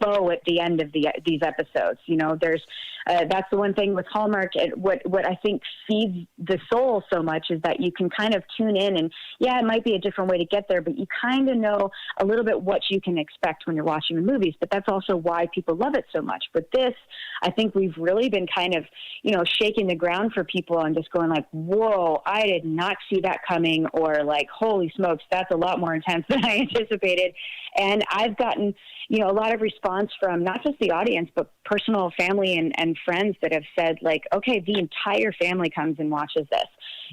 bow at the end of these episodes. You know, there's that's the one thing with Hallmark. What I think feeds the soul so much is that you can kind of tune in, and yeah, it might be a different way to get there, but you kind of know a little bit what you can expect when you're watching the movies. But that's also why people love it so much. But this, I think we've really been kind of, you know, shaking the ground for people and just going like, whoa, I did not see that coming, or like, holy smokes, that's a lot more intense than I anticipated. And I've gotten, you know, a lot of response from not just the audience, but personal family and friends that have said like, okay, the entire family comes and watches this.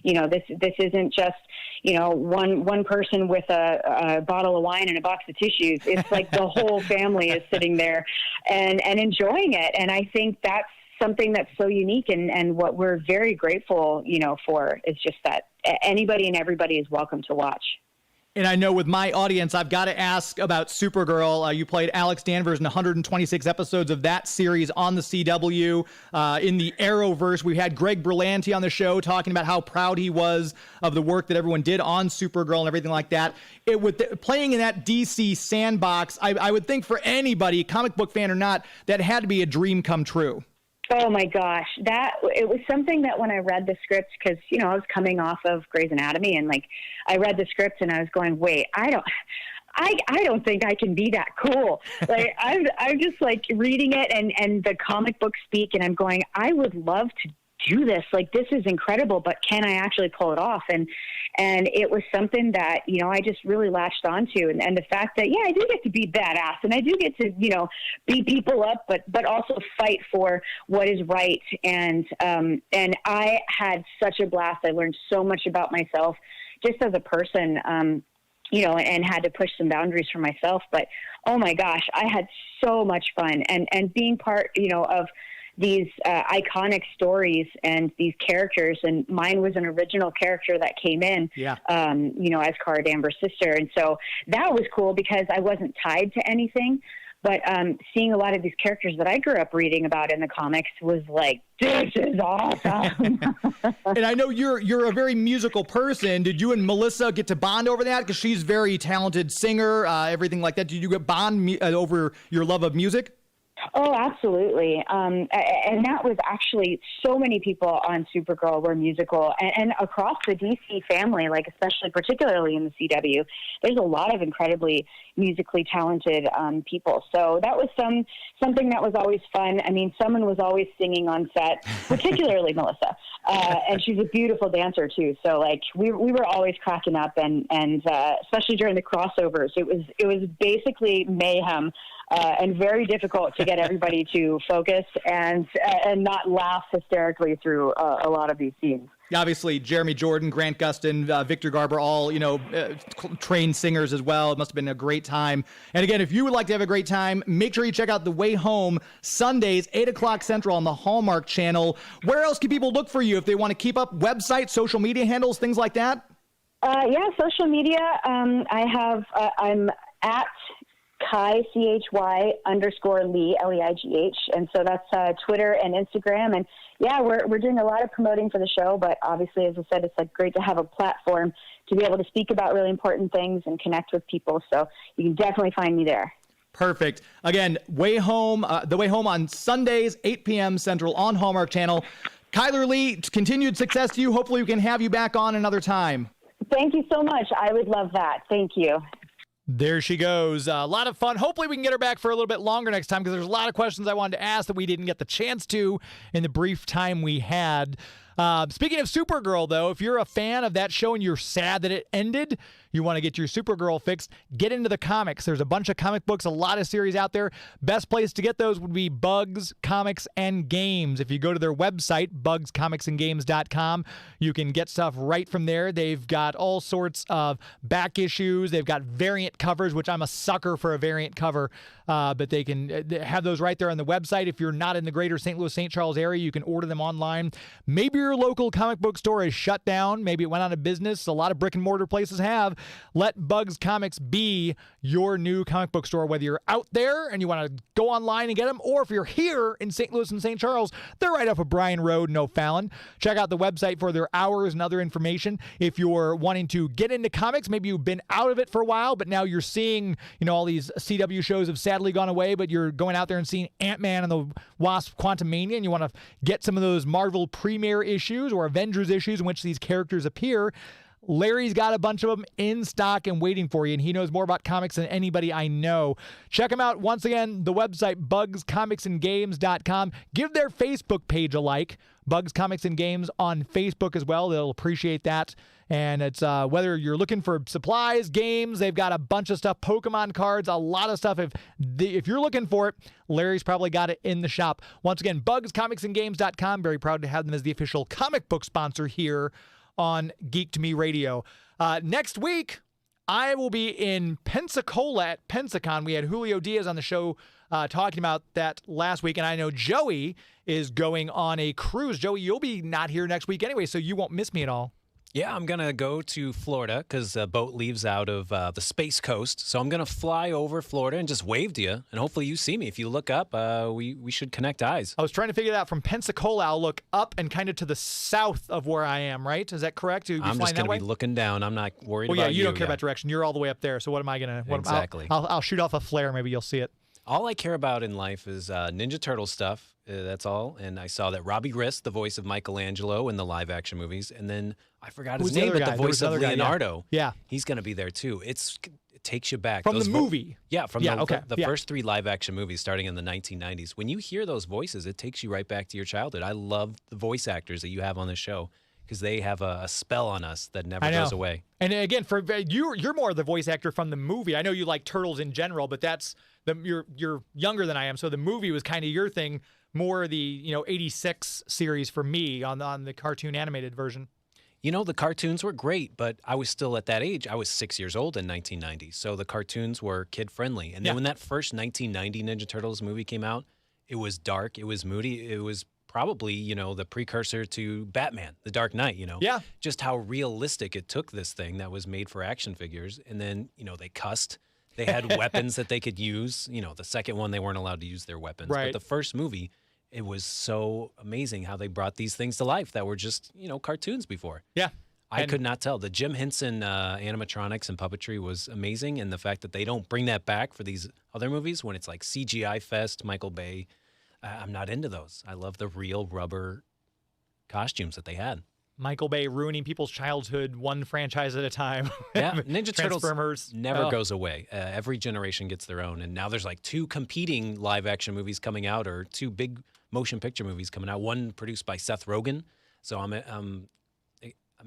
You know, this isn't just, you know, one person with a bottle of wine and a box of tissues. It's like the whole family is sitting there and enjoying it. And I think that's something that's so unique, and what we're very grateful, you know, for is just that anybody and everybody is welcome to watch. And I know with my audience, I've got to ask about Supergirl. You played Alex Danvers in 126 episodes of that series on the CW. In the Arrowverse, we had Greg Berlanti on the show talking about how proud he was of the work that everyone did on Supergirl and everything like that. Playing in that DC sandbox, I would think for anybody, comic book fan or not, that had to be a dream come true. Oh my gosh, it was something that when I read the script, because, you know, I was coming off of Grey's Anatomy, and like I read the script and I was going, wait, I don't think I can be that cool. Like I'm just like reading it and the comic book speak, and I'm going, I would love to do this. Like, this is incredible, but can I actually pull it off? And it was something that, you know, I just really latched onto. And the fact that, yeah, I do get to be badass, and I do get to, you know, beat people up, but also fight for what is right. And I had such a blast. I learned so much about myself just as a person, you know, and had to push some boundaries for myself. But, oh my gosh, I had so much fun. And being part, you know, of these iconic stories and these characters, and mine was an original character that came in, you know, as Cara Danvers' sister. And so that was cool because I wasn't tied to anything, but seeing a lot of these characters that I grew up reading about in the comics was like, this is awesome. And I know you're a very musical person. Did you and Melissa get to bond over that? Because she's a very talented singer, everything like that. Did you get bond over your love of music? Oh, absolutely. And that was actually so many people on Supergirl were musical, and across the DC family, like especially particularly in the CW, there's a lot of incredibly musically talented people. So that was something that was always fun. I mean, someone was always singing on set, particularly Melissa, and she's a beautiful dancer too. So like we were always cracking up, and especially during the crossovers, it was basically mayhem. And very difficult to get everybody to focus and not laugh hysterically through a lot of these scenes. Obviously, Jeremy Jordan, Grant Gustin, Victor Garber, all, you know, trained singers as well. It must have been a great time. And again, if you would like to have a great time, make sure you check out The Way Home, Sundays, 8 o'clock Central on the Hallmark Channel. Where else can people look for you if they want to keep up? Website, social media handles, things like that? Yeah, social media. I'm at Chy, CHY _Leigh, LEIGH. And so that's Twitter and Instagram. And yeah, we're doing a lot of promoting for the show, but obviously, as I said, it's like great to have a platform to be able to speak about really important things and connect with people. So you can definitely find me there. Perfect. Again, Way Home, The Way Home on Sundays, 8 p.m. Central on Hallmark Channel. Chyler Leigh, continued success to you. Hopefully we can have you back on another time. Thank you so much. I would love that. Thank you. There she goes. A lot of fun. Hopefully we can get her back for a little bit longer next time, because there's a lot of questions I wanted to ask that we didn't get the chance to in the brief time we had. Speaking of Supergirl, though, if you're a fan of that show and you're sad that it ended, you want to get your Supergirl fixed, get into the comics. There's a bunch of comic books, a lot of series out there. Best place to get those would be Bugs Comics and Games. If you go to their website, bugscomicsandgames.com, you can get stuff right from there. They've got all sorts of back issues. They've got variant covers, which I'm a sucker for a variant cover, but they can have those right there on the website. If you're not in the greater St. Louis, St. Charles area, you can order them online. Maybe your local comic book store is shut down. Maybe it went out of business. A lot of brick and mortar places have. Let Bugs Comics be your new comic book store, whether you're out there and you want to go online and get them, or if you're here in St. Louis and St. Charles, they're right off of Bryan Road in O'Fallon. Check out the website for their hours and other information. If you're wanting to get into comics, maybe you've been out of it for a while, but now you're seeing, all these CW shows have sadly gone away, but you're going out there and seeing Ant-Man and the Wasp Quantumania, and you want to get some of those Marvel premiere issues or Avengers issues in which these characters appear. Larry's got a bunch of them in stock and waiting for you, and he knows more about comics than anybody I know. Check him out. Once again, the website, bugscomicsandgames.com. Give their Facebook page a like, Bugs Comics and Games on Facebook as well. They'll appreciate that. And it's whether you're looking for supplies, games, they've got a bunch of stuff, Pokemon cards, a lot of stuff. If you're looking for it, Larry's probably got it in the shop. Once again, bugscomicsandgames.com. Very proud to have them as the official comic book sponsor here on Geek to Me Radio. Next week, I will be in Pensacola at Pensacon. We had Julio Diaz on the show talking about that last week, and I know Joey is going on a cruise. Joey, you'll be not here next week anyway, so you won't miss me at all. Yeah, I'm going to go to Florida because the boat leaves out of the Space Coast. So I'm going to fly over Florida and just wave to you, and hopefully you see me. If you look up, we should connect eyes. I was trying to figure it out. From Pensacola, I'll look up and kind of to the south of where I am, right? Is that correct? I'm just going to be looking down. I'm not worried about you. Well, yeah, you don't care about direction. You're all the way up there, so what am I going to... Exactly. I'll shoot off a flare. Maybe you'll see it. All I care about in life is Ninja Turtle stuff. That's all. And I saw that Robbie Grist, the voice of Michelangelo in the live-action movies, and then I forgot his name, but the voice of Leonardo. Yeah. He's going to be there, too. It takes you back. From the movie? Yeah, from the first 3 live-action movies starting in the 1990s. When you hear those voices, it takes you right back to your childhood. I love the voice actors that you have on the show because they have a spell on us that never goes away. And again, for you're more the voice actor from the movie. I know you like Turtles in general, but you're younger than I am, so the movie was kind of your thing. More the 86 series for me on the cartoon animated version. The cartoons were great, but I was still at that age. I was 6 years old in 1990, so the cartoons were kid-friendly. And then when that first 1990 Ninja Turtles movie came out, it was dark, it was moody, it was probably, the precursor to Batman, The Dark Knight, Yeah. Just how realistic it took this thing that was made for action figures. And then, they cussed. They had weapons that they could use. The second one, they weren't allowed to use their weapons. Right. But the first movie, it was so amazing how they brought these things to life that were just, cartoons before. Yeah. I could not tell. The Jim Henson animatronics and puppetry was amazing. And the fact that they don't bring that back for these other movies when it's like CGI Fest, Michael Bay, I'm not into those. I love the real rubber costumes that they had. Michael Bay ruining people's childhood one franchise at a time. Yeah, Ninja Turtles never goes away. Every generation gets their own. And now there's like 2 competing live-action movies coming out or 2 big motion picture movies coming out, one produced by Seth Rogen. So I'm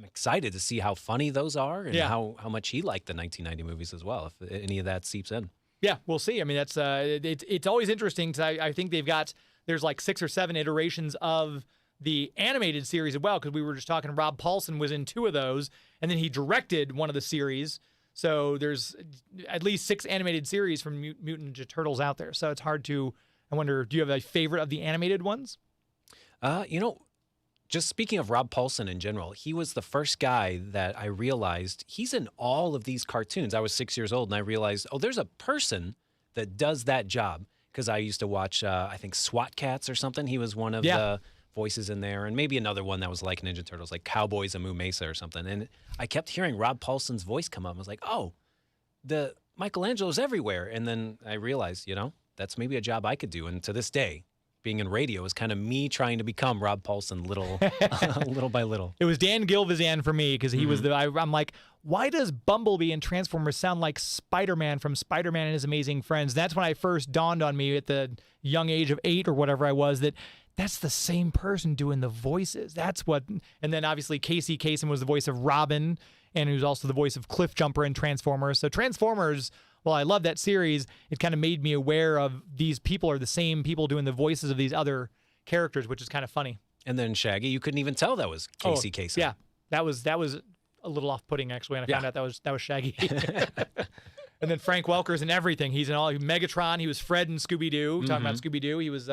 excited to see how funny those are and how much he liked the 1990 movies as well, if any of that seeps in. Yeah, we'll see. I mean, that's it's always interesting because I think there's like 6 or 7 iterations of the animated series as well, because we were just talking, Rob Paulsen was in 2 of those, and then he directed one of the series. So there's at least 6 animated series from Mutant Ninja Turtles out there. So it's hard to, I wonder, do you have a favorite of the animated ones? Just speaking of Rob Paulsen in general, he was the first guy that I realized he's in all of these cartoons. I was 6 years old, and I realized, there's a person that does that job, because I used to watch, I think, SWAT Cats or something. He was one of the voices in there, and maybe another one that was like Ninja Turtles, like Cowboys of Moo Mesa or something. And I kept hearing Rob Paulsen's voice come up. I was like, the Michelangelo's everywhere. And then I realized, that's maybe a job I could do. And to this day, being in radio is kind of me trying to become Rob Paulsen little by little. It was Dan Gilvezan for me, because he was I'm like, why does Bumblebee and Transformers sound like Spider-Man from Spider-Man and His Amazing Friends? That's when I first dawned on me at the young age of 8 or whatever I was, that that's the same person doing the voices. That's what, and then obviously Casey Kasem was the voice of Robin, and who's also the voice of Cliffjumper in Transformers. So Transformers, well, I love that series. It kind of made me aware of these people are the same people doing the voices of these other characters, which is kind of funny. And then Shaggy, you couldn't even tell that was Casey Kasem. Yeah, that was a little off-putting actually when I found out that was Shaggy. And then Frank Welker's in everything. He's in all Megatron. He was Fred in Scooby-Doo. Talking about Scooby-Doo, he was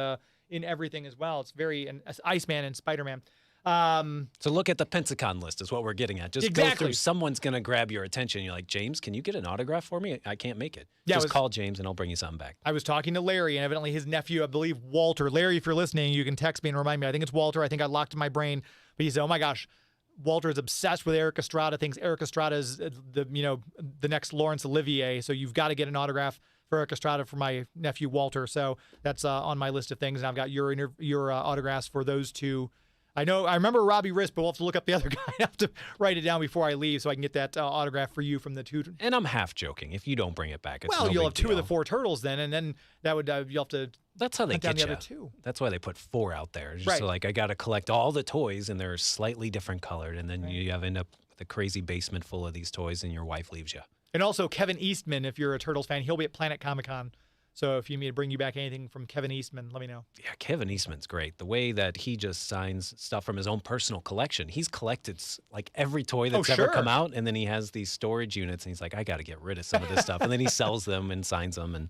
in everything as well. It's and Iceman and Spider-Man. So look at the Pensacon list is what we're getting at. Just go through. Someone's going to grab your attention. You're like, James, can you get an autograph for me? I can't make it. Yeah, just call James and I'll bring you something back. I was talking to Larry, and evidently his nephew, I believe Walter. Larry, if you're listening, you can text me and remind me. I think it's Walter. I think I locked in my brain. But he said, oh my gosh, Walter is obsessed with Eric Estrada, thinks Eric Estrada is the next Laurence Olivier. So you've got to get an autograph for Eric Estrada for my nephew Walter. So that's on my list of things. And I've got your autographs for those two. I remember Robbie Riss, but we'll have to look up the other guy. I have to write it down before I leave so I can get that autograph for you from the two. And I'm half joking. If you don't bring it back, it's well, you'll have two of the four turtles then, and then that would you'll have to. That's how they get the you. Other two. That's why they put 4 out there. Just so like I got to collect all the toys, and they're slightly different colored, and then you end up with a crazy basement full of these toys, and your wife leaves you. And also Kevin Eastman, if you're a Turtles fan, he'll be at Planet Comic-Con. So if you need me to bring you back anything from Kevin Eastman, let me know. Yeah, Kevin Eastman's great. The way that he just signs stuff from his own personal collection. He's collected like every toy that's ever come out, and then he has these storage units, and he's like, I got to get rid of some of this stuff. And then he sells them and signs them, and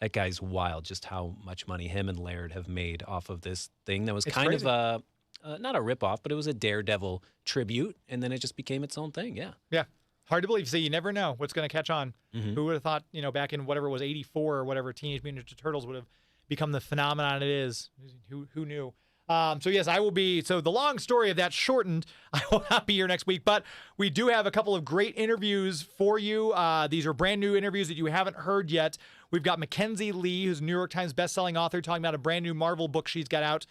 that guy's wild just how much money him and Laird have made off of this thing that was kind of a, not a ripoff, but it was a Daredevil tribute, and then it just became its own thing, Yeah. Hard to believe. See, you never know what's going to catch on. Who would have thought, back in whatever it was, 84 or whatever, Teenage Mutant Ninja Turtles would have become the phenomenon it is. Who knew? So, yes, I will be. So, the long story of that shortened. I will not be here next week, but we do have a couple of great interviews for you. These are brand new interviews that you haven't heard yet. We've got Mackenzie Lee, who's a New York Times bestselling author, talking about a brand new Marvel book she's got out.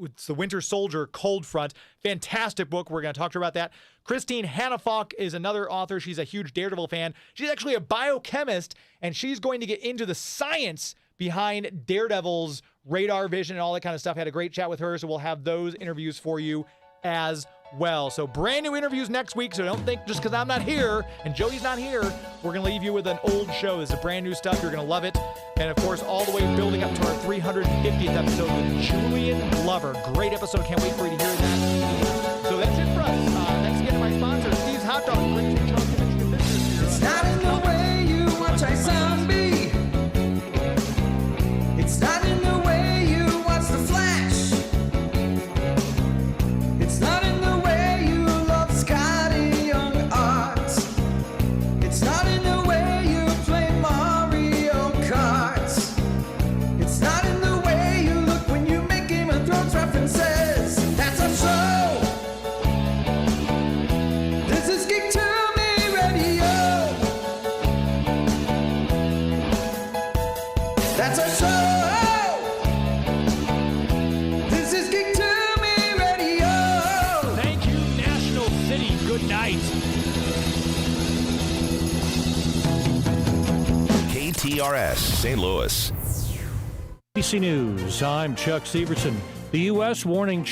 It's The Winter Soldier, Cold Front. Fantastic book. We're going to talk to her about that. Christine Hannafalk is another author. She's a huge Daredevil fan. She's actually a biochemist, and she's going to get into the science behind Daredevil's radar vision and all that kind of stuff. Had a great chat with her, so we'll have those interviews for you as well. So brand new interviews next week, so don't think just because I'm not here and Joey's not here, we're going to leave you with an old show. This is brand new stuff. You're going to love it. And, of course, all the way building up to our 350th episode with Julian Glover. Great episode. Can't wait for you to hear that. So that's it for us. Thanks again to my sponsor, Steve's Hot Dog. It's not in the way you watch I zombie. It's not in the way you watch The Flash. It's not in the way you love Scotty Young art. It's not in the way you play Mario Kart. It's not in the way you look when you make Game of Thrones references. That's a show. This is Geek to Me Radio. That's a show. This is Geek to Me Radio. Thank you, National City. Good night. KTRS, St. Louis. ABC News, I'm Chuck Severson. The U.S. warning